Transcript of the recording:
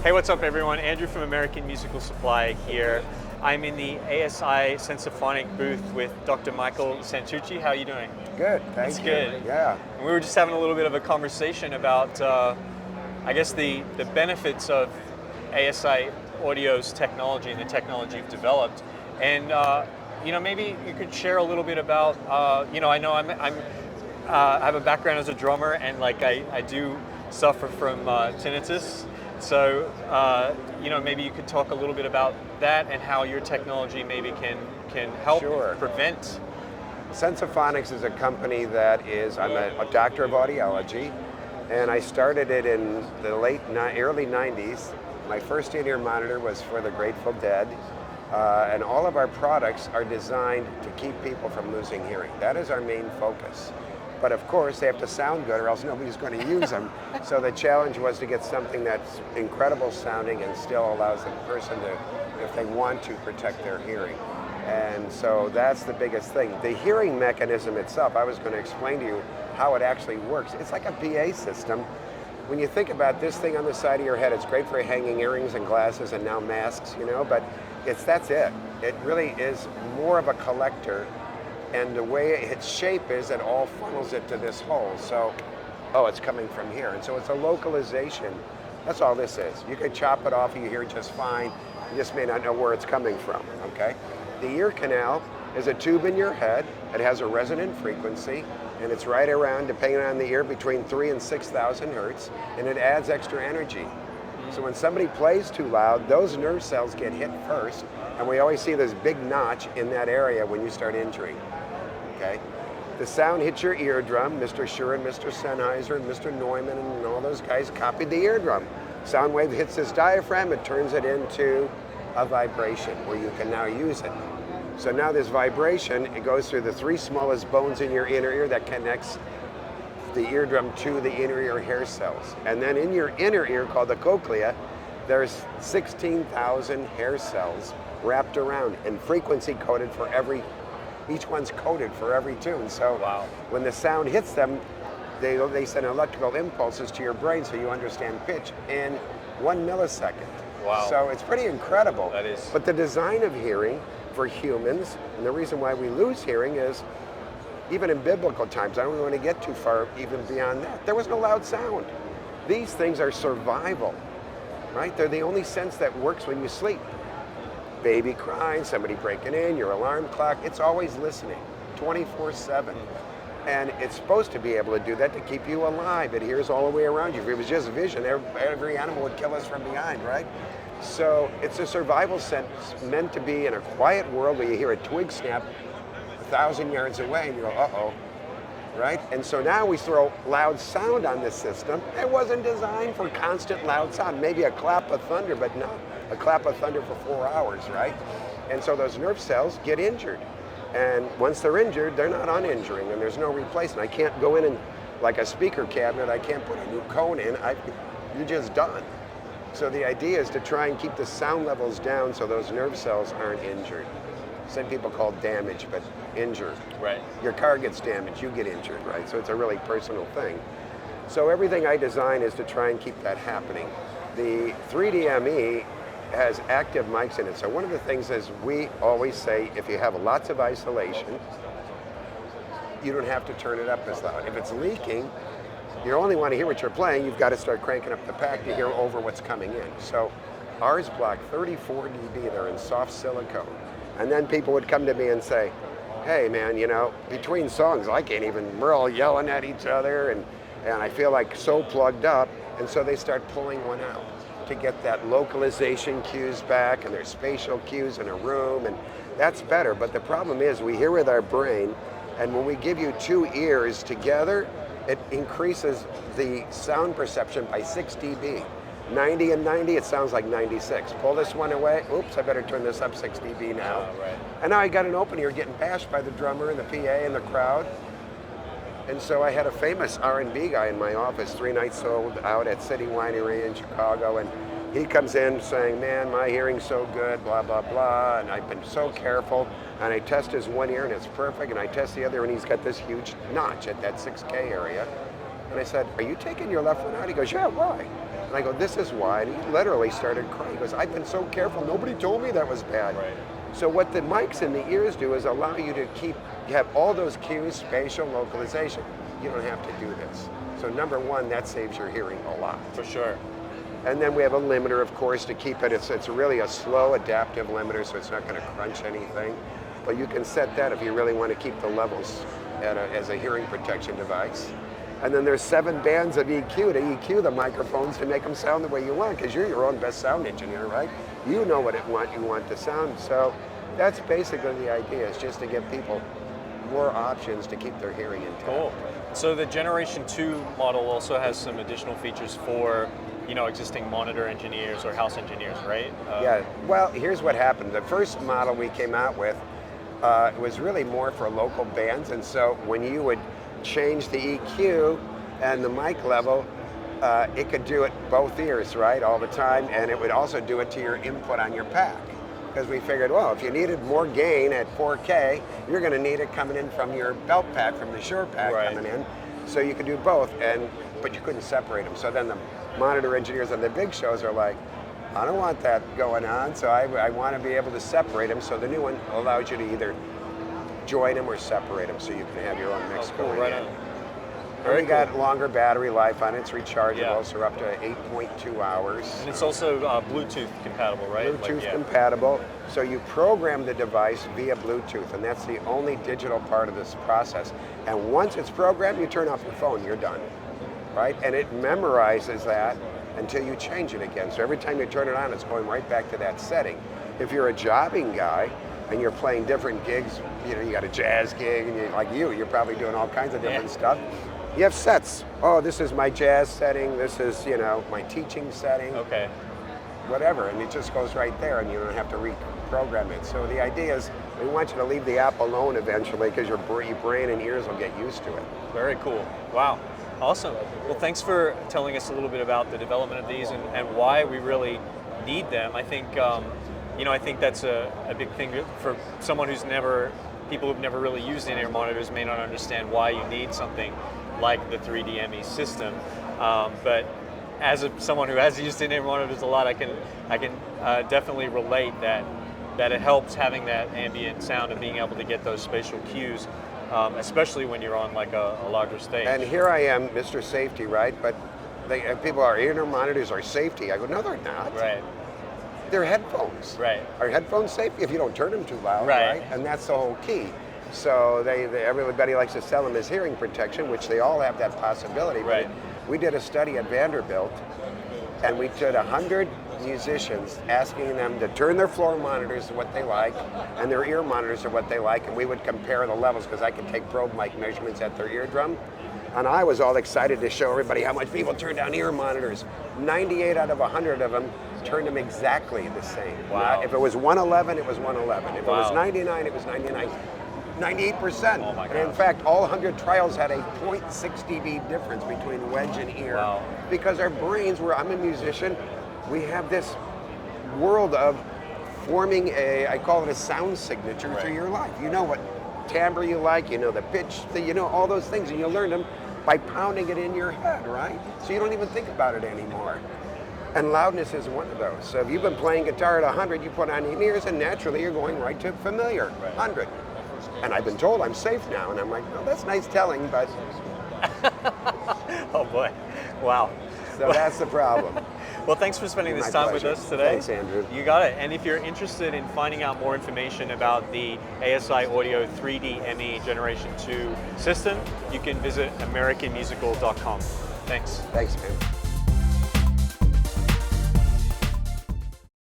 Hey, what's up everyone? Andrew from American Musical Supply here. I'm in the ASI Sensophonic booth with Dr. Michael Santucci. How are you doing? Good, thank you. Good. Yeah. And we were just having a little bit of a conversation about, I guess, the benefits of ASI Audio's technology and the technology you've developed. And maybe you could share a little bit about, I know I have a background as a drummer, and I do suffer from tinnitus. So, maybe you could talk a little bit about that and how your technology maybe can help prevent. Sensophonics is a company that I'm a doctor of audiology, and I started it in the early 90s. My first in-ear monitor was for the Grateful Dead, and all of our products are designed to keep people from losing hearing. That is our main focus. But of course, they have to sound good or else nobody's going to use them. So the challenge was to get something that's incredible sounding and still allows the person to, if they want to, protect their hearing. And so that's the biggest thing. The hearing mechanism itself, I was going to explain to you how it actually works. It's like a PA system. When you think about this thing on the side of your head, it's great for hanging earrings and glasses and now masks, but that's it. It really is more of a collector. And the way its shape is, it all funnels it to this hole. So, it's coming from here. And so it's a localization. That's all this is. You could chop it off, you hear it just fine. You just may not know where it's coming from, okay? The ear canal is a tube in your head. It has a resonant frequency, and it's right around, depending on the ear, between 3,000 and 6,000 hertz, and it adds extra energy. So when somebody plays too loud, those nerve cells get hit first, and we always see this big notch in that area when you start injuring. Okay. The sound hits your eardrum. Mr. Shure and Mr. Sennheiser and Mr. Neumann and all those guys copied the eardrum. Sound wave hits this diaphragm, it turns it into a vibration where you can now use it. So now this vibration, it goes through the three smallest bones in your inner ear that connects the eardrum to the inner ear hair cells. And then in your inner ear, called the cochlea, there's 16,000 hair cells wrapped around and frequency coded for each one's coded for every tune. So when the sound hits them, they send electrical impulses to your brain so you understand pitch in 1 millisecond. Wow. So it's pretty incredible. That is. But the design of hearing for humans, and the reason why we lose hearing is, even in biblical times, I don't want to get too far even beyond that, there was no loud sound. These things are survival, right? They're the only sense that works when you sleep. Baby crying, somebody breaking in, your alarm clock, it's always listening, 24/7. And it's supposed to be able to do that to keep you alive. It hears all the way around you. If it was just vision, every animal would kill us from behind, right? So it's a survival sense meant to be in a quiet world where you hear a twig snap 1,000 yards away and you go, uh-oh, right? And so now we throw loud sound on this system. It wasn't designed for constant loud sound, maybe a clap of thunder, but not a clap of thunder for 4 hours, right? And so those nerve cells get injured. And once they're injured, they're not uninjuring, and there's no replacement. I can't go in and, like a speaker cabinet, I can't put a new cone in, you're just done. So the idea is to try and keep the sound levels down so those nerve cells aren't injured. Some people call it damage, but injured. Right. Your car gets damaged, you get injured, right? So it's a really personal thing. So everything I design is to try and keep that happening. The 3DME has active mics in it. So one of the things is we always say, if you have lots of isolation, you don't have to turn it up as loud. If it's leaking, you only want to hear what you're playing, you've got to start cranking up the pack to hear over what's coming in. So ours block 34 dB, they're in soft silicone. And then people would come to me and say, hey man, between songs, I can't even, we're all yelling at each other and I feel like so plugged up. And so they start pulling one out to get that localization cues back and their spatial cues in a room, and that's better. But the problem is we hear with our brain, and when we give you two ears together, it increases the sound perception by 6 dB. 90 and 90, it sounds like 96. Pull this one away, oops, I better turn this up 6 dB now. Right. And now I got an open ear getting bashed by the drummer and the PA and the crowd. And so I had a famous R&B guy in my office 3 nights sold out at City Winery in Chicago, and he comes in saying, man, my hearing's so good, blah, blah, blah, and I've been so careful, and I test his one ear and it's perfect, and I test the other and he's got this huge notch at that 6K area. And I said, are you taking your left one out? He goes, yeah, why? And I go, this is why. And he literally started crying. He goes, I've been so careful. Nobody told me that was bad. Right. So what the mics in the ears do is allow you to have all those cues, spatial localization. You don't have to do this. So number one, that saves your hearing a lot. For sure. And then we have a limiter, of course, to keep it. It's really a slow adaptive limiter, so it's not going to crunch anything. But you can set that if you really want to keep the levels as a hearing protection device. And then there's 7 bands of EQ to EQ the microphones to make them sound the way you want, because you're your own best sound engineer, right? You know what you want to sound. So that's basically the idea, is just to give people more options to keep their hearing intact. Cool. So the Generation 2 model also has some additional features for, you know, existing monitor engineers or house engineers, right? Yeah, well, here's what happened. The first model we came out with was really more for local bands, and so when you would change the EQ and the mic level, it could do it both ears, right, all the time, and it would also do it to your input on your pack. Because we figured, well, if you needed more gain at 4K, you're going to need it coming in from your belt pack, from the Shure pack coming in, so you could do both, but you couldn't separate them. So then the monitor engineers on the big shows are like, I don't want that going on, so I want to be able to separate them. So the new one allows you to either join them or separate them, so you can have your own mix going in. And we got longer battery life on it. It's rechargeable, so we're up to 8.2 hours. And it's also Bluetooth compatible, right? Bluetooth compatible. So you program the device via Bluetooth, and that's the only digital part of this process. And once it's programmed, you turn off your phone, you're done, right? And it memorizes that until you change it again. So every time you turn it on, it's going right back to that setting. If you're a jobbing guy and you're playing different gigs, you know, you got a jazz gig, and you're probably doing all kinds of different stuff. You have sets. Oh, this is my jazz setting. This is, you know, my teaching setting. Okay. Whatever, and it just goes right there, and you don't have to reprogram it. So the idea is, we want you to leave the app alone eventually, because your brain and ears will get used to it. Very cool. Wow. Awesome. Well, thanks for telling us a little bit about the development of these and why we really need them. I think, you know, I think that's a big thing for someone people who've never really used in-ear monitors may not understand why you need something like the 3D ME system, but as someone who has used in-ear monitors a lot, I can definitely relate that it helps having that ambient sound and being able to get those spatial cues, especially when you're on like a larger stage. And here I am, Mr. Safety, right? But people are in-ear monitors are safety. I go, no, they're not. Right. They're headphones. Right. Are headphones safe if you don't turn them too loud, right? And that's the whole key. So everybody likes to sell them as hearing protection, which they all have that possibility. Right. But we did a study at Vanderbilt, and we did 100 musicians asking them to turn their floor monitors to what they like and their ear monitors to what they like, and we would compare the levels, because I could take probe mic measurements at their eardrum. And I was all excited to show everybody how much people turn down ear monitors. 98 out of 100 of them turned them exactly the same. Wow. If it was 111, it was 111. If Wow. it was 99, it was 99. 98%. Oh my And in gosh. fact, all 100 trials had a 0.6 dB difference between wedge and ear. Wow. Because our brains, I'm a musician, we have this world of forming I call it a sound signature through your life. You know what timbre you like, you know the pitch, you know all those things, and you learn them by pounding it in your head, right? So you don't even think about it anymore. And loudness is one of those. So if you've been playing guitar at 100, you put on your ears, and naturally you're going right to familiar, 100. And I've been told I'm safe now, and I'm like, well, that's nice telling, but... Oh boy, wow. So that's the problem. Well, thanks for spending this time with us today. Thanks, Andrew. You got it. And if you're interested in finding out more information about the ASI Audio 3D ME Generation 2 system, you can visit americanmusical.com. Thanks. Thanks, man.